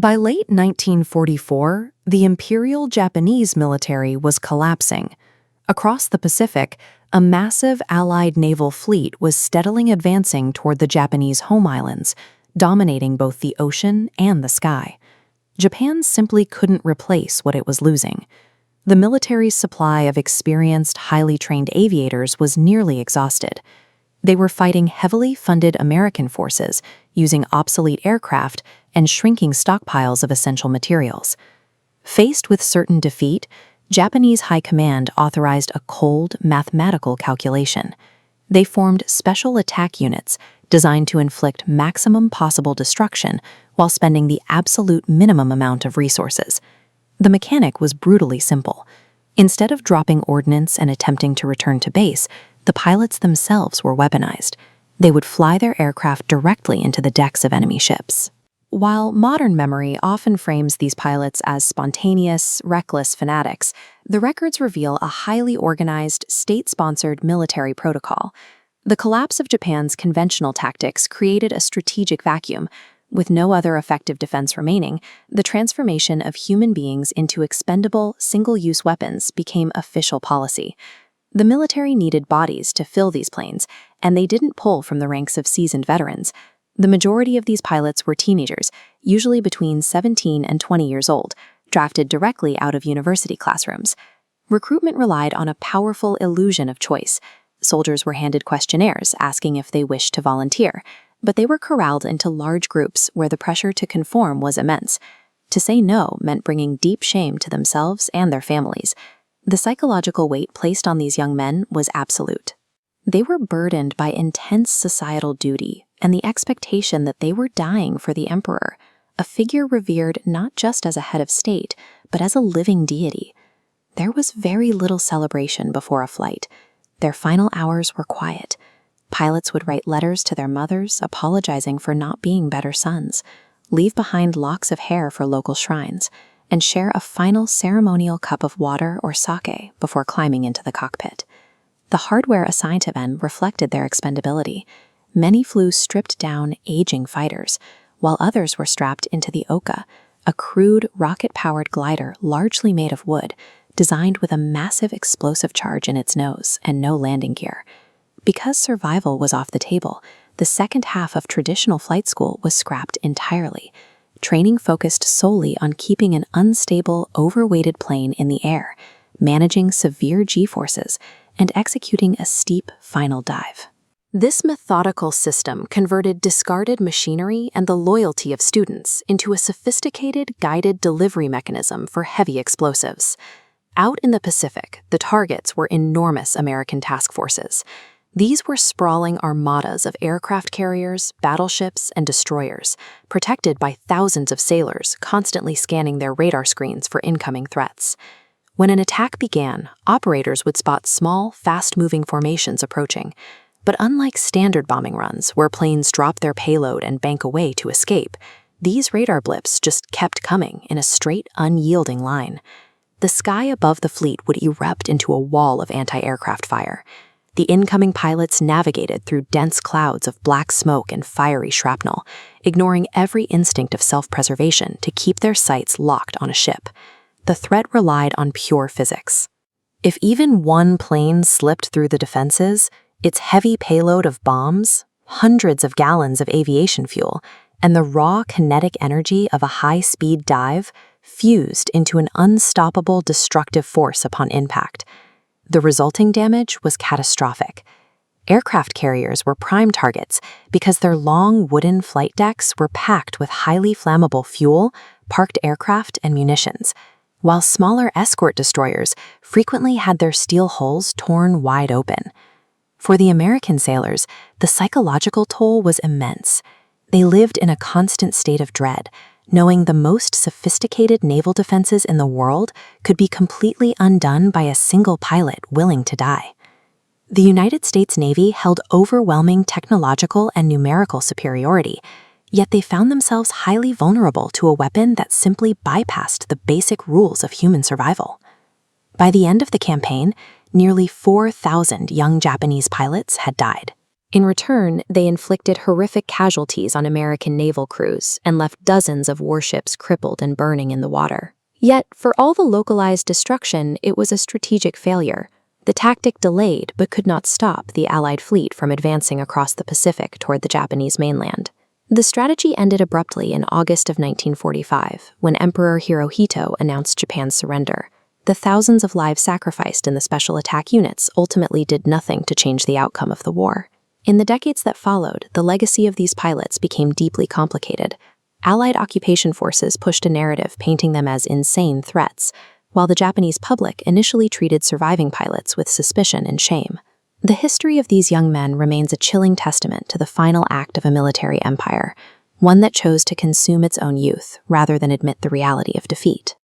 By late 1944, the Imperial Japanese military was collapsing. Across the Pacific, a massive Allied naval fleet was steadily advancing toward the Japanese home islands, dominating both the ocean and the sky. Japan simply couldn't replace what it was losing. The military's supply of experienced, highly trained aviators was nearly exhausted. They were fighting heavily funded American forces, using obsolete aircraft and shrinking stockpiles of essential materials. Faced with certain defeat, Japanese High Command authorized a cold, mathematical calculation. They formed special attack units designed to inflict maximum possible destruction while spending the absolute minimum amount of resources. The mechanic was brutally simple. Instead of dropping ordnance and attempting to return to base, the pilots themselves were weaponized. They would fly their aircraft directly into the decks of enemy ships. While modern memory often frames these pilots as spontaneous, reckless fanatics, the records reveal a highly organized, state-sponsored military protocol. The collapse of Japan's conventional tactics created a strategic vacuum. With no other effective defense remaining, the transformation of human beings into expendable, single-use weapons became official policy. The military needed bodies to fill these planes, and they didn't pull from the ranks of seasoned veterans. The majority of these pilots were teenagers, usually between 17 and 20 years old, drafted directly out of university classrooms. Recruitment relied on a powerful illusion of choice. Soldiers were handed questionnaires asking if they wished to volunteer, but they were corralled into large groups where the pressure to conform was immense. To say no meant bringing deep shame to themselves and their families. The psychological weight placed on these young men was absolute. They were burdened by intense societal duty and the expectation that they were dying for the emperor, a figure revered not just as a head of state, but as a living deity. There was very little celebration before a flight. Their final hours were quiet. Pilots would write letters to their mothers apologizing for not being better sons, leave behind locks of hair for local shrines, and share a final ceremonial cup of water or sake before climbing into the cockpit. The hardware assigned to them reflected their expendability. Many flew stripped-down, aging fighters, while others were strapped into the Oka, a crude, rocket-powered glider largely made of wood, designed with a massive explosive charge in its nose and no landing gear. Because survival was off the table, the second half of traditional flight school was scrapped entirely. Training focused solely on keeping an unstable, overweighted plane in the air, managing severe G-forces, and executing a steep final dive. This methodical system converted discarded machinery and the loyalty of students into a sophisticated guided delivery mechanism for heavy explosives. Out in the Pacific, the targets were enormous American task forces. These were sprawling armadas of aircraft carriers, battleships, and destroyers, protected by thousands of sailors constantly scanning their radar screens for incoming threats. When an attack began, operators would spot small, fast-moving formations approaching. But unlike standard bombing runs, where planes drop their payload and bank away to escape, these radar blips just kept coming in a straight, unyielding line. The sky above the fleet would erupt into a wall of anti-aircraft fire. The incoming pilots navigated through dense clouds of black smoke and fiery shrapnel, ignoring every instinct of self-preservation to keep their sights locked on a ship. The threat relied on pure physics. If even one plane slipped through the defenses, its heavy payload of bombs, hundreds of gallons of aviation fuel, and the raw kinetic energy of a high-speed dive fused into an unstoppable destructive force upon impact. The resulting damage was catastrophic. Aircraft carriers were prime targets because their long wooden flight decks were packed with highly flammable fuel, parked aircraft, and munitions, while smaller escort destroyers frequently had their steel hulls torn wide open. For the American sailors, the psychological toll was immense. They lived in a constant state of dread, knowing the most sophisticated naval defenses in the world could be completely undone by a single pilot willing to die. The United States Navy held overwhelming technological and numerical superiority, yet they found themselves highly vulnerable to a weapon that simply bypassed the basic rules of human survival. By the end of the campaign, nearly 4,000 young Japanese pilots had died. In return, they inflicted horrific casualties on American naval crews and left dozens of warships crippled and burning in the water. Yet, for all the localized destruction, it was a strategic failure. The tactic delayed but could not stop the Allied fleet from advancing across the Pacific toward the Japanese mainland. The strategy ended abruptly in August of 1945, when Emperor Hirohito announced Japan's surrender. The thousands of lives sacrificed in the special attack units ultimately did nothing to change the outcome of the war. In the decades that followed, the legacy of these pilots became deeply complicated. Allied occupation forces pushed a narrative painting them as insane threats, while the Japanese public initially treated surviving pilots with suspicion and shame. The history of these young men remains a chilling testament to the final act of a military empire, one that chose to consume its own youth rather than admit the reality of defeat.